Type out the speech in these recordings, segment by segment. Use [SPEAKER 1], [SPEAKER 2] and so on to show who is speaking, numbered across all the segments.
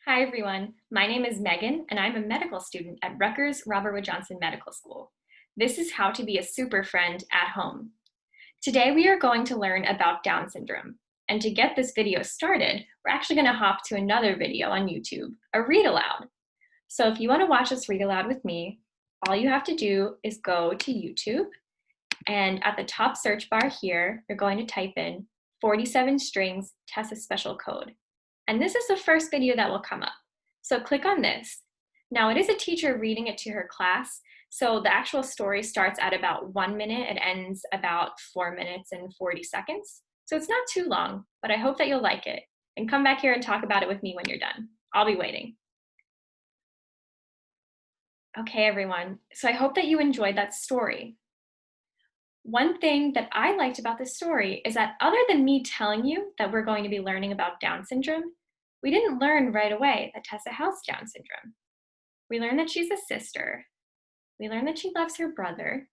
[SPEAKER 1] Hi, everyone. My name is Megan, and I'm a medical student at Rutgers Robert Wood Johnson Medical School. This is how to be a super friend at home. Today, we are going to learn about Down syndrome. And to get this video started, we're actually going to hop to another video on YouTube, a read aloud. So if you want to watch this read aloud with me, all you have to do is go to YouTube, and at the top search bar here, you're going to type in 47 strings Tessa special code. And this is the first video that will come up. So click on this. Now it is a teacher reading it to her class, so the actual story starts at about 1 minute and ends about 4 minutes and 40 seconds. So it's not too long, but I hope that you'll like it. And come back here and talk about it with me when you're done. I'll be waiting. Okay, everyone, so I hope that you enjoyed that story. One thing that I liked about this story is that other than me telling you that we're going to be learning about Down syndrome, we didn't learn right away that Tessa has Down syndrome. We learned that she's a sister. We learned that she loves her brother.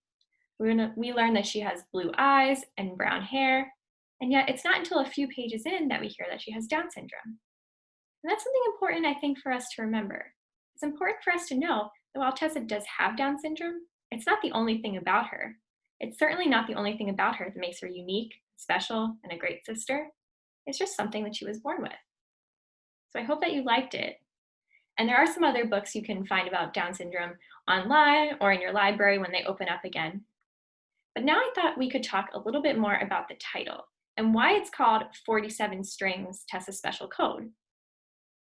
[SPEAKER 1] We learned that she has blue eyes and brown hair. And yet it's not until a few pages in that we hear that she has Down syndrome. And that's something important, I think, for us to remember. It's important for us to know that while Tessa does have Down syndrome, it's not the only thing about her. It's certainly not the only thing about her that makes her unique, special, and a great sister. It's just something that she was born with. So I hope that you liked it. And there are some other books you can find about Down syndrome online or in your library when they open up again. But now I thought we could talk a little bit more about the title and why it's called 47 Strings Tessa Special Code.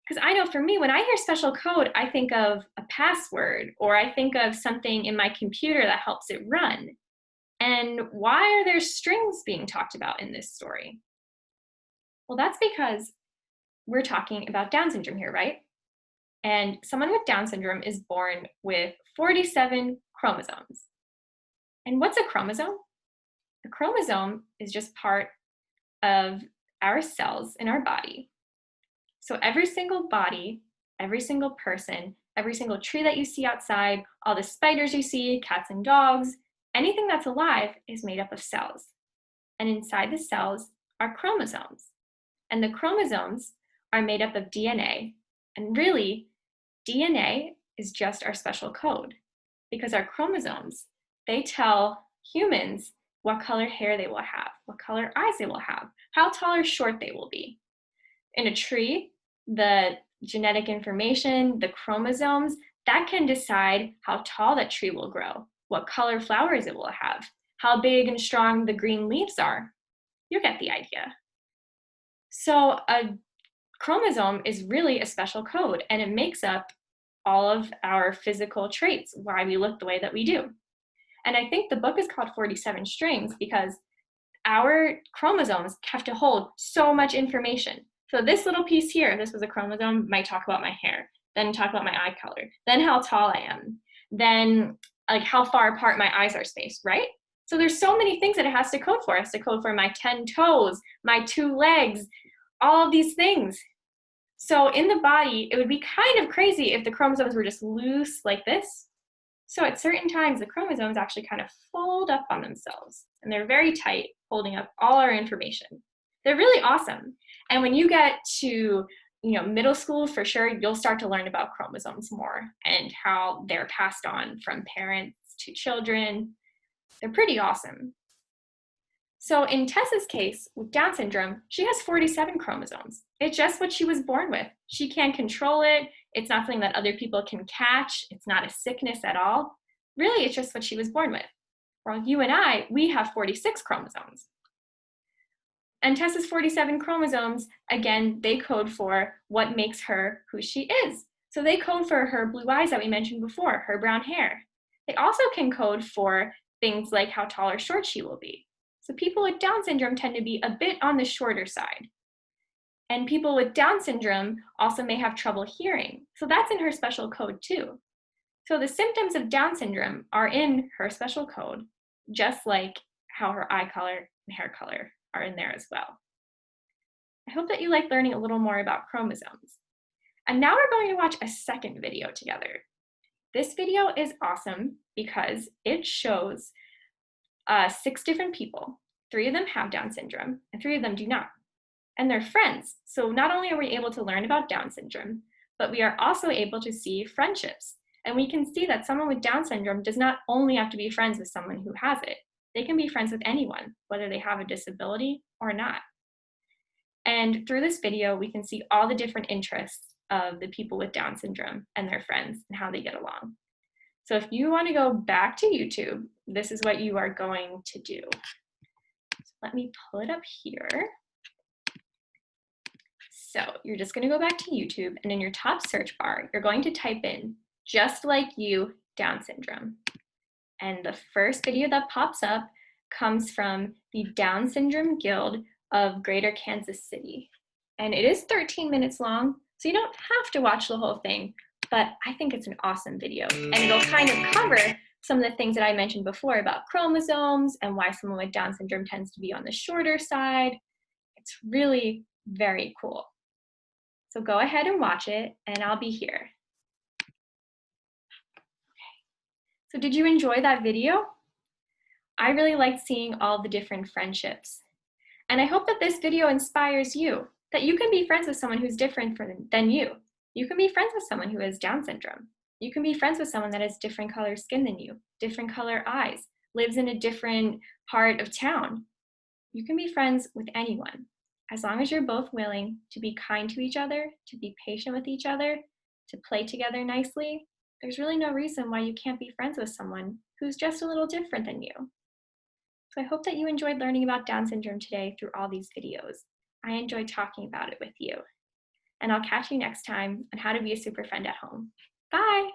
[SPEAKER 1] Because I know for me, when I hear special code, I think of a password, or I think of something in my computer that helps it run. And why are there strings being talked about in this story? Well, that's because we're talking about Down syndrome here, right? And someone with Down syndrome is born with 47 chromosomes. And what's a chromosome? A chromosome is just part of our cells in our body. So every single body, every single person, every single tree that you see outside, all the spiders you see, cats and dogs, anything that's alive is made up of cells. And inside the cells are chromosomes. And the chromosomes are made up of DNA. And really, DNA is just our special code, because our chromosomes, they tell humans what color hair they will have, what color eyes they will have, how tall or short they will be. In a tree, the genetic information, the chromosomes, that can decide how tall that tree will grow, what color flowers it will have, how big and strong the green leaves are. You get the idea. So a chromosome is really a special code, and it makes up all of our physical traits, why we look the way that we do. And I think the book is called 47 Strings because our chromosomes have to hold so much information. So this little piece here, this was a chromosome, might talk about my hair, then talk about my eye color, then how tall I am, then like how far apart my eyes are spaced, right? So there's so many things that it has to code for. It has to code for my 10 toes, my 2 legs, all of these things. So in the body, it would be kind of crazy if the chromosomes were just loose like this. So at certain times, the chromosomes actually kind of fold up on themselves, and they're very tight, holding up all our information. They're really awesome. And when you get to middle school, for sure, you'll start to learn about chromosomes more and how they're passed on from parents to children. They're pretty awesome. So in Tessa's case, with Down syndrome, she has 47 chromosomes. It's just what she was born with. She can't control it. It's not something that other people can catch. It's not a sickness at all. Really, it's just what she was born with. While you and I, we have 46 chromosomes. And Tessa's 47 chromosomes, again, they code for what makes her who she is. So they code for her blue eyes that we mentioned before, her brown hair. They also can code for things like how tall or short she will be. So people with Down syndrome tend to be a bit on the shorter side. And people with Down syndrome also may have trouble hearing. So that's in her special code too. So the symptoms of Down syndrome are in her special code, just like how her eye color and hair color are in there as well. I hope that you like learning a little more about chromosomes. And now we're going to watch a second video together. This video is awesome because it shows 6 different people. 3 of them have Down syndrome and 3 of them do not. And they're friends. So not only are we able to learn about Down syndrome, but we are also able to see friendships. And we can see that someone with Down syndrome does not only have to be friends with someone who has it. They can be friends with anyone, whether they have a disability or not. And through this video, we can see all the different interests of the people with Down syndrome and their friends and how they get along. So if you want to go back to YouTube, this is what you are going to do. So let me pull it up here. So you're just going to go back to YouTube, and in your top search bar, you're going to type in "just like you, Down syndrome." And the first video that pops up comes from the Down Syndrome Guild of Greater Kansas City. And it is 13 minutes long, so you don't have to watch the whole thing, but I think it's an awesome video. And it'll kind of cover some of the things that I mentioned before about chromosomes and why someone with Down syndrome tends to be on the shorter side. It's really very cool. So go ahead and watch it, and I'll be here. So did you enjoy that video? I really liked seeing all the different friendships. And I hope that this video inspires you, that you can be friends with someone who's different than you. You can be friends with someone who has Down syndrome. You can be friends with someone that has different color skin than you, different color eyes, lives in a different part of town. You can be friends with anyone, as long as you're both willing to be kind to each other, to be patient with each other, to play together nicely. There's really no reason why you can't be friends with someone who's just a little different than you. So I hope that you enjoyed learning about Down syndrome today through all these videos. I enjoyed talking about it with you. And I'll catch you next time on how to be a super friend at home. Bye!